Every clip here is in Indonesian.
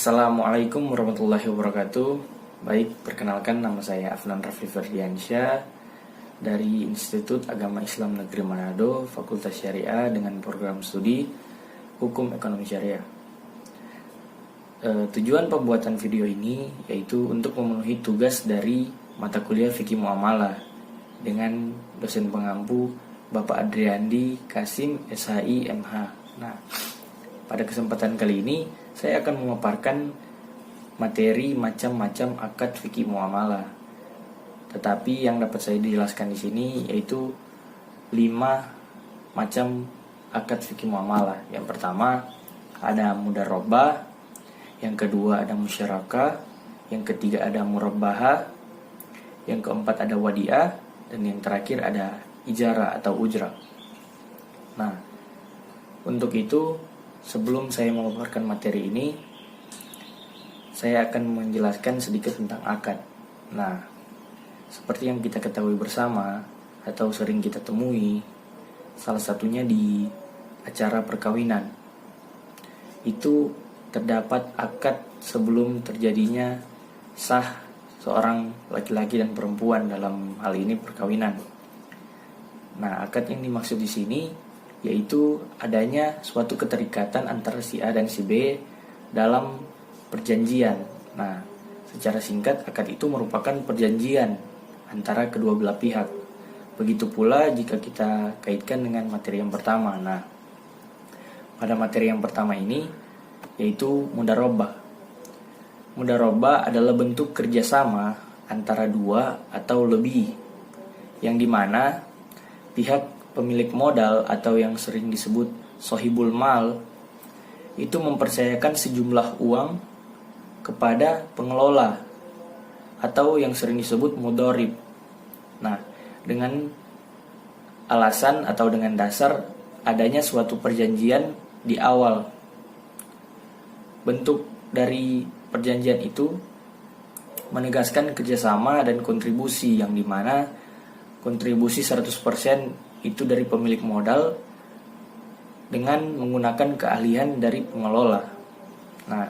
Assalamualaikum warahmatullahi wabarakatuh. Baik, perkenalkan nama saya Afnan Rafli Ferdiansyah dari Institut Agama Islam Negeri Manado, Fakultas Syariah dengan program studi Hukum Ekonomi Syariah. Tujuan pembuatan video ini yaitu untuk memenuhi tugas dari mata kuliah Fikih Muamalah dengan dosen pengampu Bapak Adriandi Kasim SHI MH. Nah, pada kesempatan kali ini saya akan memaparkan materi macam-macam akad fikih muamalah. Tetapi yang dapat saya jelaskan di sini yaitu 5 macam akad fikih muamalah. Yang pertama ada mudharabah, yang kedua ada musyarakah, yang ketiga ada murabbahah, yang keempat ada wadiah, dan yang terakhir ada ijarah atau ujrah. Nah, untuk itu sebelum saya memaparkan materi ini, saya akan menjelaskan sedikit tentang akad. Nah, seperti yang kita ketahui bersama atau sering kita temui, salah satunya di acara perkawinan. Itu terdapat akad sebelum terjadinya sah seorang laki-laki dan perempuan, dalam hal ini perkawinan. Nah, akad yang dimaksud di sini yaitu adanya suatu keterikatan antara si A dan si B dalam perjanjian. Nah, secara singkat akad itu merupakan perjanjian antara kedua belah pihak. Begitu pula jika kita kaitkan dengan materi yang pertama. Nah, pada materi yang pertama ini yaitu mudharabah. Mudharabah adalah bentuk kerjasama antara dua atau lebih, yang dimana pihak pemilik modal atau yang sering disebut sohibul mal itu mempercayakan sejumlah uang kepada pengelola atau yang sering disebut mudharib. Nah, dengan alasan atau dengan dasar adanya suatu perjanjian di awal. Bentuk dari perjanjian itu menegaskan kerjasama dan kontribusi, yang dimana kontribusi 100% itu dari pemilik modal dengan menggunakan keahlian dari pengelola. Nah,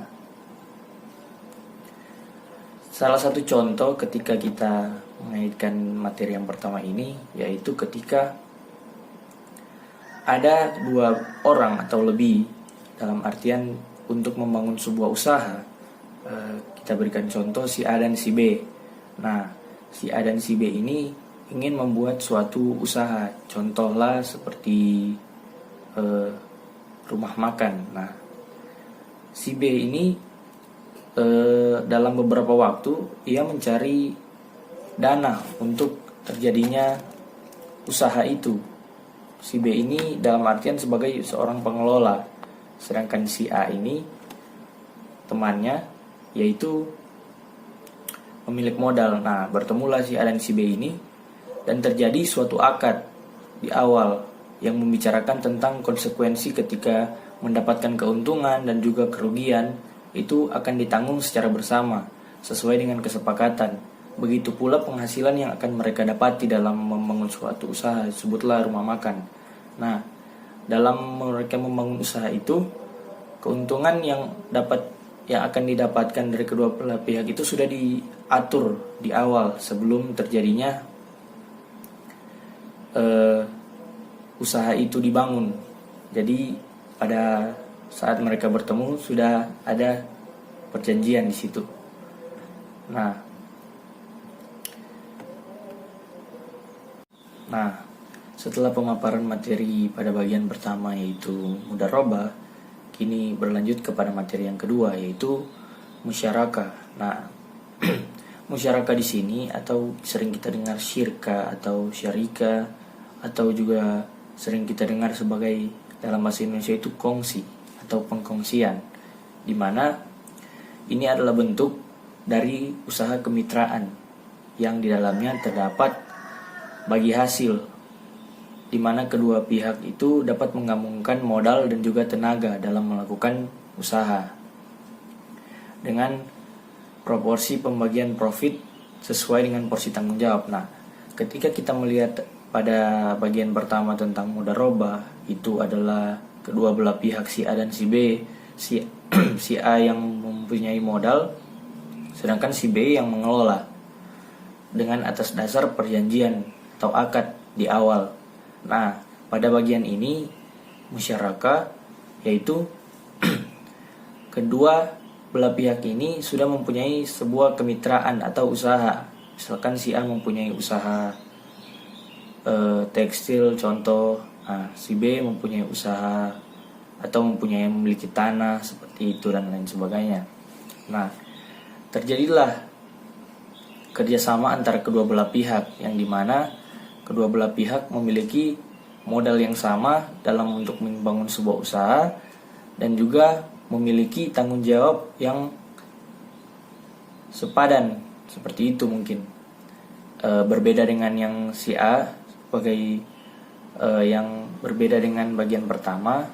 salah satu contoh ketika kita mengaitkan materi yang pertama ini yaitu ketika ada 2 orang atau lebih, dalam artian untuk membangun sebuah usaha. Kita berikan contoh si A dan si B. Nah, si A dan si B ini ingin membuat suatu usaha, contohlah seperti rumah makan. Nah, si B ini dalam beberapa waktu ia mencari dana untuk terjadinya usaha itu. Si B ini dalam artian sebagai seorang pengelola, sedangkan si A ini temannya yaitu pemilik modal. Nah, bertemulah si A dan si B ini dan terjadi suatu akad di awal yang membicarakan tentang konsekuensi ketika mendapatkan keuntungan dan juga kerugian itu akan ditanggung secara bersama sesuai dengan kesepakatan. Begitu pula penghasilan yang akan mereka dapati dalam membangun suatu usaha, sebutlah rumah makan. Nah, dalam mereka membangun usaha itu, keuntungan yang akan didapatkan dari kedua belah pihak itu sudah diatur di awal sebelum terjadinya usaha itu dibangun. Jadi pada saat mereka bertemu sudah ada perjanjian di situ. Nah, setelah pemaparan materi pada bagian pertama yaitu mudharabah, kini berlanjut kepada materi yang kedua yaitu musyarakah. Nah, musyarakah di sini atau sering kita dengar syirka atau syarika atau juga sering kita dengar sebagai dalam bahasa Indonesia itu kongsi atau pengkongsian, di mana ini adalah bentuk dari usaha kemitraan yang di dalamnya terdapat bagi hasil, di mana kedua pihak itu dapat menggabungkan modal dan juga tenaga dalam melakukan usaha dengan proporsi pembagian profit sesuai dengan porsi tanggung jawab. Nah, ketika kita melihat pada bagian pertama tentang mudharabah, itu adalah kedua belah pihak si A dan si B. Si A yang mempunyai modal, sedangkan si B yang mengelola dengan atas dasar perjanjian atau akad di awal. Nah, pada bagian ini musyarakah, yaitu kedua belah pihak ini sudah mempunyai sebuah kemitraan atau usaha. Misalkan si A mempunyai usaha tekstil contoh, si B mempunyai usaha atau memiliki tanah seperti itu dan lain sebagainya. Nah, terjadilah kerjasama antara kedua belah pihak, yang dimana kedua belah pihak memiliki modal yang sama dalam untuk membangun sebuah usaha dan juga memiliki tanggung jawab yang sepadan, seperti itu mungkin. Berbeda dengan yang si A sebagai yang berbeda dengan bagian pertama,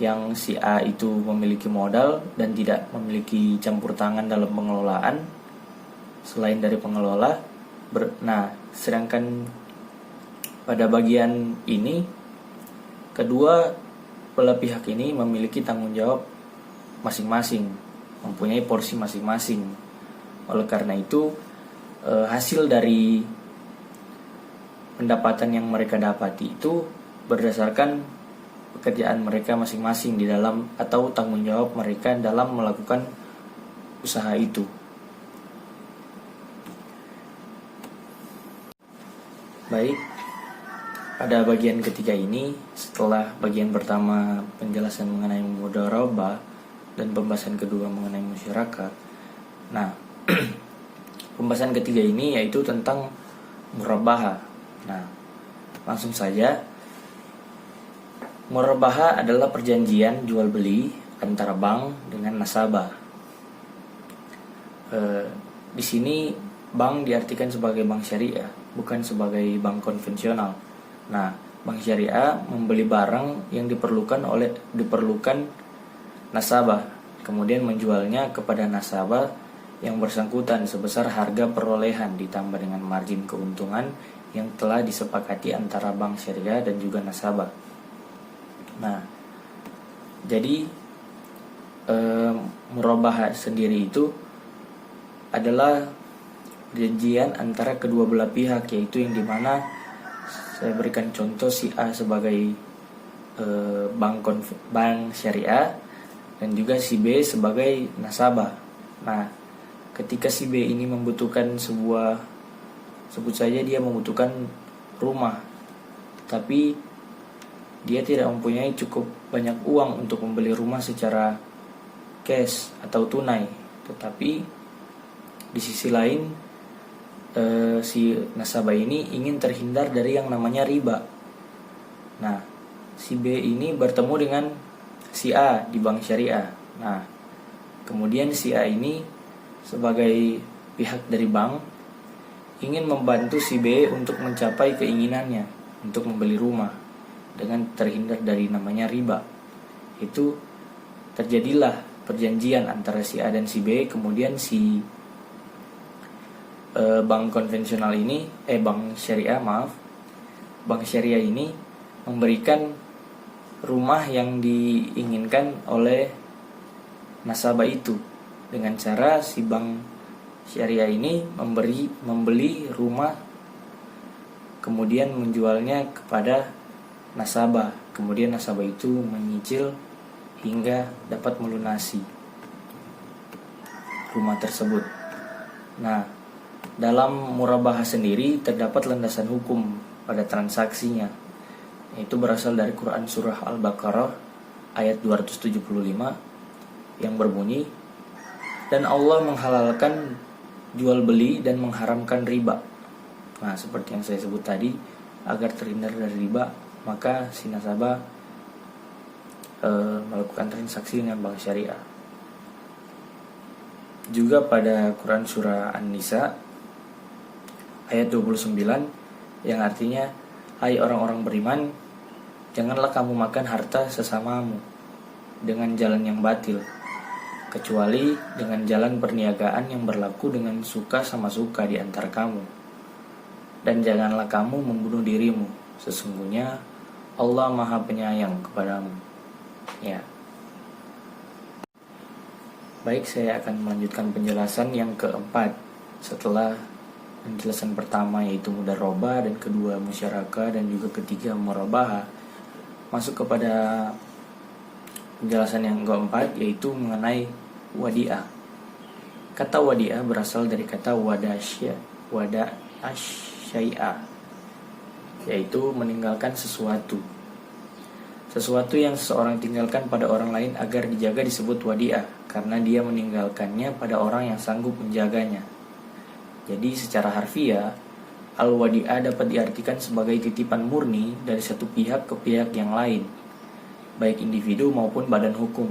yang si A itu memiliki modal dan tidak memiliki campur tangan dalam pengelolaan selain dari pengelola. Nah, sedangkan pada bagian ini kedua belah pihak ini memiliki tanggung jawab masing-masing, mempunyai porsi masing-masing. Oleh karena itu, hasil dari pendapatan yang mereka dapati itu berdasarkan pekerjaan mereka masing-masing di dalam atau tanggung jawab mereka dalam melakukan usaha itu. Baik, pada bagian ketiga ini, setelah bagian pertama penjelasan mengenai mudharabah dan pembahasan kedua mengenai musyarakah, nah pembahasan ketiga ini yaitu tentang murabahah. Nah, langsung saja. Murabahah adalah perjanjian jual beli antara bank dengan nasabah. Di sini bank diartikan sebagai bank syariah, bukan sebagai bank konvensional. Nah, bank syariah membeli barang yang diperlukan nasabah, kemudian menjualnya kepada nasabah yang bersangkutan sebesar harga perolehan ditambah dengan margin keuntungan yang telah disepakati antara bank syariah dan juga nasabah. Nah, jadi murabahah sendiri itu adalah perjanjian antara kedua belah pihak, yaitu yang dimana saya berikan contoh si A sebagai bank syariah dan juga si B sebagai nasabah. Nah, ketika si B ini membutuhkan sebut saja dia membutuhkan rumah, tapi dia tidak mempunyai cukup banyak uang untuk membeli rumah secara cash atau tunai. Tetapi di sisi lain si nasabah ini ingin terhindar dari yang namanya riba. Nah, si B ini bertemu dengan si A di bank syariah. Nah, kemudian si A ini sebagai pihak dari bank ingin membantu si B untuk mencapai keinginannya untuk membeli rumah dengan terhindar dari namanya riba. Itu terjadilah perjanjian antara si A dan si B. Kemudian si bank syariah ini memberikan rumah yang diinginkan oleh nasabah itu dengan cara si bank syariah ini membeli rumah kemudian menjualnya kepada nasabah, kemudian nasabah itu menyicil hingga dapat melunasi rumah tersebut. Nah, dalam murabahah sendiri terdapat landasan hukum pada transaksinya, yaitu berasal dari Quran Surah Al-Baqarah ayat 275 yang berbunyi, dan Allah menghalalkan jual beli dan mengharamkan riba. Nah, seperti yang saya sebut tadi, agar terhindar dari riba, maka si nasabah melakukan transaksi dengan bank syariah. Juga pada Quran Surah An-Nisa ayat 29 yang artinya, hai orang-orang beriman, janganlah kamu makan harta sesamamu dengan jalan yang batil, kecuali dengan jalan perniagaan yang berlaku dengan suka sama suka di antara kamu. Dan janganlah kamu membunuh dirimu, sesungguhnya Allah Maha Penyayang kepadamu. Ya. Baik, saya akan melanjutkan penjelasan yang keempat setelah penjelasan pertama yaitu mudharabah, dan kedua musyaraka, dan juga ketiga murabaha. Masuk kepada penjelasan yang keempat yaitu mengenai wadi'ah. Kata wadi'ah berasal dari kata wada'asyai'a, yaitu meninggalkan sesuatu. Sesuatu yang seseorang tinggalkan pada orang lain agar dijaga disebut wadi'ah, karena dia meninggalkannya pada orang yang sanggup menjaganya. Jadi secara harfiah, al-wadi'ah dapat diartikan sebagai titipan murni dari satu pihak ke pihak yang lain, baik individu maupun badan hukum,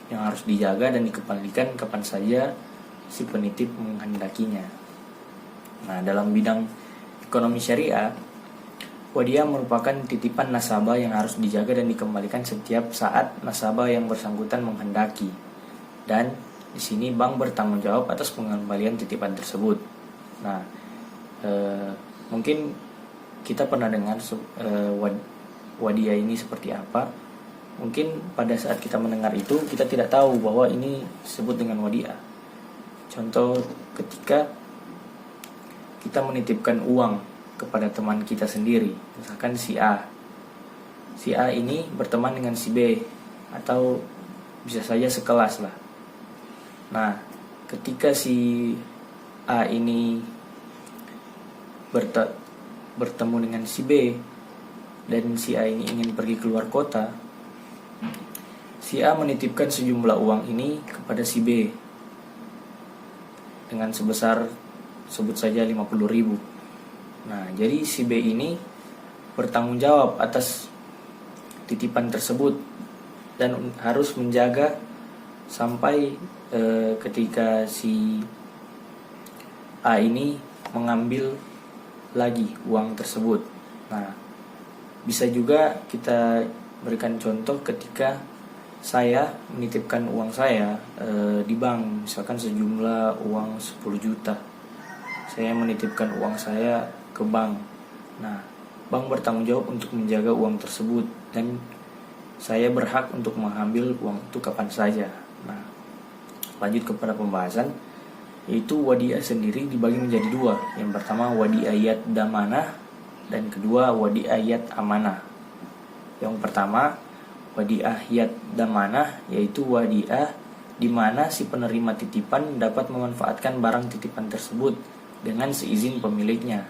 yang harus dijaga dan dikembalikan kapan saja si penitip menghendakinya. Nah, dalam bidang ekonomi syariah, wadiah merupakan titipan nasabah yang harus dijaga dan dikembalikan setiap saat nasabah yang bersangkutan menghendaki. Dan di sini bank bertanggung jawab atas pengembalian titipan tersebut. Nah, mungkin kita pernah dengar wadiah ini seperti apa. Mungkin pada saat kita mendengar itu kita tidak tahu bahwa ini disebut dengan wadiah. Contoh, ketika kita menitipkan uang kepada teman kita sendiri, misalkan si A. Si A ini berteman dengan si B, atau bisa saja sekelas lah. Nah, ketika si A ini bertemu dengan si B, dan si A ini ingin pergi keluar kota, si A menitipkan sejumlah uang ini kepada si B dengan sebesar, sebut saja 50.000. Nah, jadi si B ini bertanggung jawab atas titipan tersebut dan harus menjaga sampai ketika si A ini mengambil lagi uang tersebut. Nah, bisa juga kita berikan contoh ketika saya menitipkan uang saya di bank, misalkan sejumlah uang 10 juta. Saya menitipkan uang saya ke bank. Nah, bank bertanggung jawab untuk menjaga uang tersebut, dan saya berhak untuk mengambil uang itu kapan saja. Nah, lanjut kepada pembahasan, yaitu wadiah sendiri dibagi menjadi dua. Yang pertama wadi'ah damanah, dan kedua wadi'ah amanah. Yang pertama wadi'ah damanah, yaitu wadi'ah di mana si penerima titipan dapat memanfaatkan barang titipan tersebut dengan seizin pemiliknya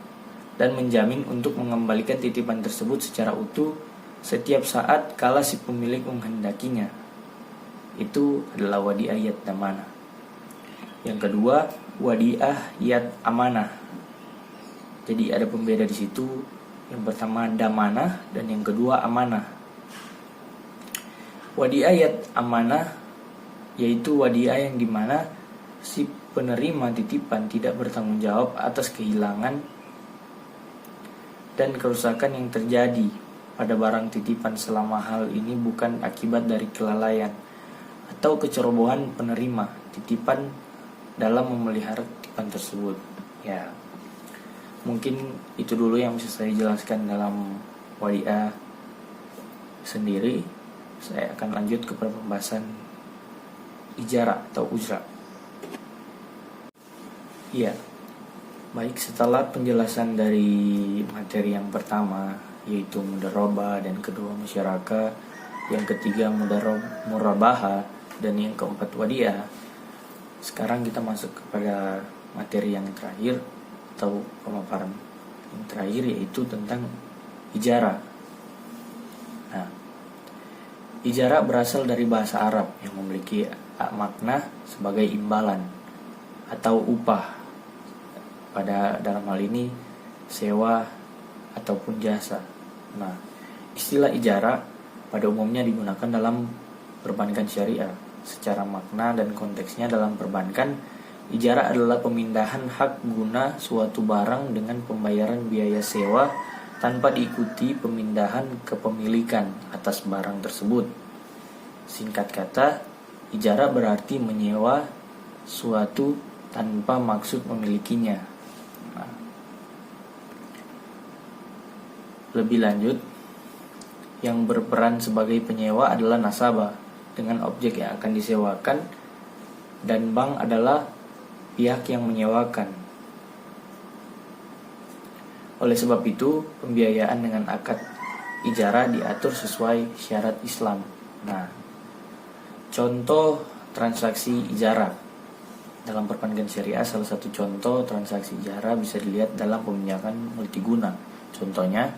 dan menjamin untuk mengembalikan titipan tersebut secara utuh setiap saat kala si pemilik menghendakinya. Itu adalah wadi'ah damanah. Yang kedua, wadi'ah amanah. Jadi ada pembeda di situ. Yang pertama damanah, dan yang kedua amanah. Wadi'ah amanah yaitu wadi'ah yang dimana si penerima titipan tidak bertanggung jawab atas kehilangan dan kerusakan yang terjadi pada barang titipan selama hal ini bukan akibat dari kelalaian atau kecerobohan penerima titipan dalam memelihara titipan tersebut. Ya, mungkin itu dulu yang bisa saya jelaskan dalam wadi'ah sendiri. Saya akan lanjut kepada pembahasan ijarah atau ujrah. Ya, baik, setelah penjelasan dari materi yang pertama yaitu mudharabah, dan kedua musyaraka, yang ketiga murabaha, dan yang keempat wadiah. Sekarang kita masuk kepada materi yang terakhir atau pemaparan yang terakhir, yaitu tentang ijarah. Nah, ijarah berasal dari bahasa Arab yang memiliki makna sebagai imbalan atau upah, pada dalam hal ini sewa ataupun jasa. Nah, istilah ijarah pada umumnya digunakan dalam perbankan syariah. Secara makna dan konteksnya dalam perbankan, ijarah adalah pemindahan hak guna suatu barang dengan pembayaran biaya sewa tanpa diikuti pemindahan kepemilikan atas barang tersebut. Singkat kata, ijarah berarti menyewa suatu tanpa maksud memilikinya. Nah, lebih lanjut, yang berperan sebagai penyewa adalah nasabah dengan objek yang akan disewakan dan bank adalah pihak yang menyewakan. Oleh sebab itu, pembiayaan dengan akad ijarah diatur sesuai syarat Islam. Nah, contoh transaksi ijarah dalam perbankan syariah, salah satu contoh transaksi ijarah bisa dilihat dalam peminjaman multiguna. Contohnya,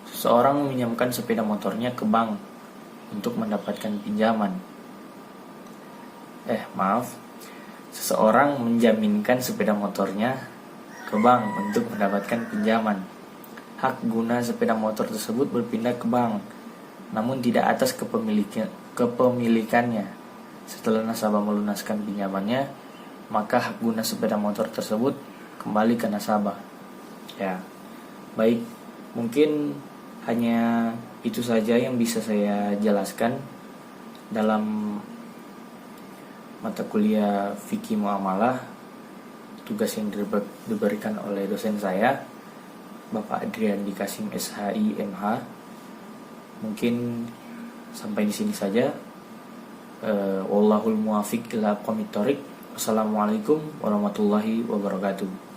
seseorang meminjamkan sepeda motornya ke bank untuk mendapatkan pinjaman. Seseorang menjaminkan sepeda motornya ke bank untuk mendapatkan pinjaman. Hak guna sepeda motor tersebut berpindah ke bank, namun tidak atas kepemilikannya. Setelah nasabah melunaskan pinjamannya, maka hak guna sepeda motor tersebut kembali ke nasabah. Ya, baik, mungkin hanya itu saja yang bisa saya jelaskan dalam mata kuliah Fikih Muamalah, tugas yang diberikan oleh dosen saya, Bapak Adrian Dikasim SHI MH. Mungkin sampai di sini saja. Wallahul muwafiq ila aqwamit thoriq. Wassalamualaikum warahmatullahi wabarakatuh.